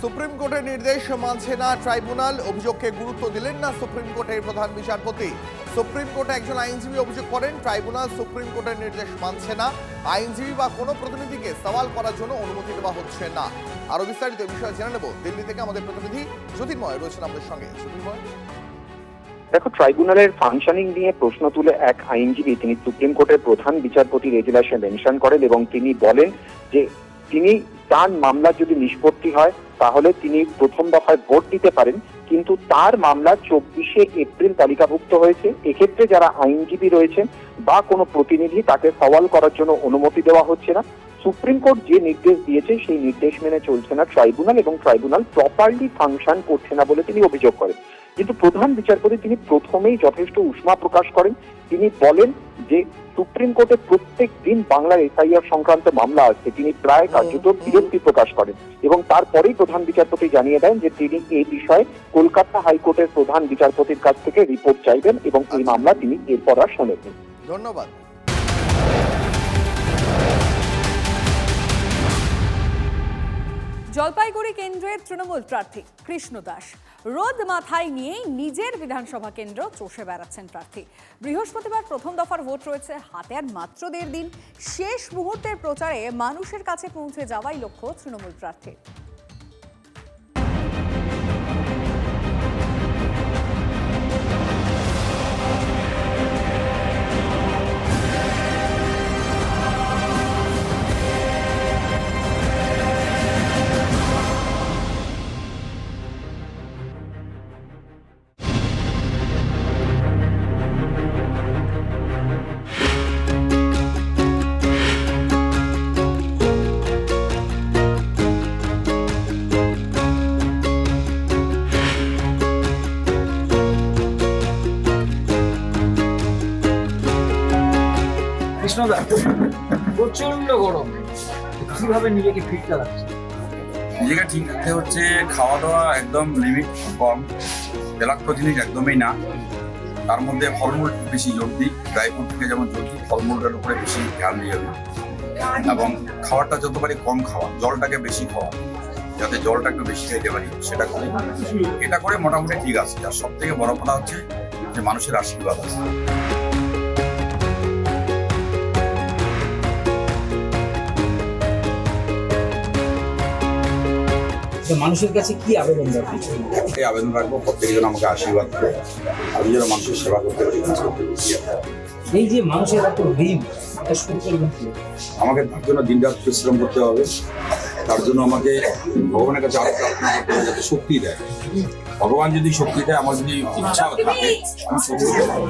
Supreme কোর্টের নির্দেশ মানছে না ট্রাইব্যুনাল, অভিযোগকে গুরুত্ব দিলেন না সুপ্রিম কোর্টের প্রধান বিচারপতি। সুপ্রিম কোর্টে একজন আইনজীবী অভিযোগ করেন ট্রাইব্যুনাল সুপ্রিম কোর্টের নির্দেশ মানছে না, আইনজীবী বা কোনো প্রতিনিধিকে সওয়াল করার জন্য অনুমতি দেওয়া হচ্ছে না। আরো বিস্তারিত বিষয়ে জেনে নেব দিল্লি থেকে আমাদের প্রতিনিধি জ্যোতির্ময় রয়েছেন আমাদের সঙ্গে। জ্যোতির্ময়, দেখো, ট্রাইব্যুনালের ফাংশনিং নিয়ে প্রশ্ন তুলে এক আইনজীবী তিনি সুপ্রিম কোর্টের প্রধান বিচারপতির এজলাসে মেনশন করেন এবং তিনি বলেন যে তিনি তার মামলা যদি নিষ্পত্তি হয় তাহলে তিনি প্রথম দফায় ভোট দিতে পারেন, কিন্তু তার মামলা 24শে এপ্রিল তালিকাভুক্ত হয়েছে। এক্ষেত্রে যারা আইনজীবী রয়েছেন বা কোনো প্রতিনিধি তাকে সওয়াল করার জন্য অনুমতি দেওয়া হচ্ছে না। সুপ্রিম কোর্ট যে নির্দেশ দিয়েছে সেই নির্দেশ মেনে চলছে না ট্রাইব্যুনাল এবং ট্রাইব্যুনাল প্রপারলি ফাংশন করছে না বলে তিনি অভিযোগ করেন। কিন্তু প্রধান বিচারপতি তিনি প্রথমেই যথেষ্ট উষ্মা প্রকাশ করেন। তিনি বলেন যে সুপ্রিম কোর্টে প্রত্যেক দিন বাংলার এসআইআর সংক্রান্ত মামলা আসছে, তিনি প্রায় কার্যত বিরক্তি প্রকাশ করেন এবং তারপরেই প্রধান বিচারপতি জানিয়ে দেন যে তিনি এই বিষয়ে কলকাতা হাইকোর্টের প্রধান বিচারপতির কাছ থেকে রিপোর্ট চাইবেন এবং এই মামলা তিনি এরপর আর শোনেননি। ধন্যবাদ। জলপাইগুড়ি কেন্দ্রের তৃণমূল প্রার্থী কৃষ্ণ দাস রোদ মাথায় নিয়েই নিজের বিধানসভা কেন্দ্র চষে বেড়াচ্ছেন প্রার্থী। বৃহস্পতিবার প্রথম দফার ভোট রয়েছে হাতে আর মাত্র 1.5 দিন। শেষ মুহূর্তের প্রচারে মানুষের কাছে পৌঁছে যাওয়াই লক্ষ্য তৃণমূল প্রার্থীর। কৃষ্ণদা, প্রচন্ড গরম, কিভাবে নিজেকে ফিট রাখছে? নিজেকে ঠিক রাখতে হচ্ছে খাওয়া দাওয়া একদম লিমিট কম, তেলাক্ত জিনিস একদমই না, তার মধ্যে ফলমূল বেশি জোর দিই, ড্রাই ফ্রুট থেকে যেমন জোর দিই ফলমূলটার উপরে বেশি ধ্যান দিয়ে দিই এবং খাবারটা যত পারি কম খাওয়া, জলটাকে বেশি খাওয়া, যাতে জলটা একটু বেশি খেতে পারি সেটা করি। এটা করে মোটামুটি ঠিক আছে। আর সব থেকে বড় কথা হচ্ছে যে মানুষের আশীর্বাদ আছে। মানুষের কাছে কি আবেদন রাখবে? এই আবেদন রাখবো প্রত্যেকজন আমাকে আশীর্বাদ করে আমি যেন মানুষের সেবা করতে পারি, কাজ করতে পারি। এই যে মানুষের এত দিন, এটা শুরু করবেন কি? আমাকে তার জন্য দিনরাত পরিশ্রম করতে হবে, তার জন্য আমাকে ভগবানের কাছে আরো প্রার্থনা করতে হবে যাতে শক্তি দেয়। ভগবান যদি শক্তি দেয়, আমার যদি ইচ্ছা থাকে আমি শক্তি দিতে পারবো।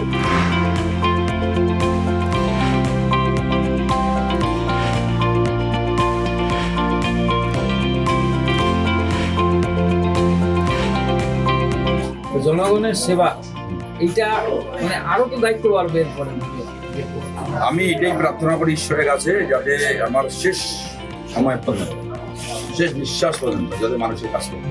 জনগণের সেবা, এইটা মানে আরো তো দায়িত্ব বাড়বে এরপরে। আমি এটাই প্রার্থনা করি ঈশ্বরের কাছে, যাতে আমার শেষ সময় পর্যন্ত, শেষ নিঃশ্বাস পর্যন্ত যাতে মানুষের কাজ করতে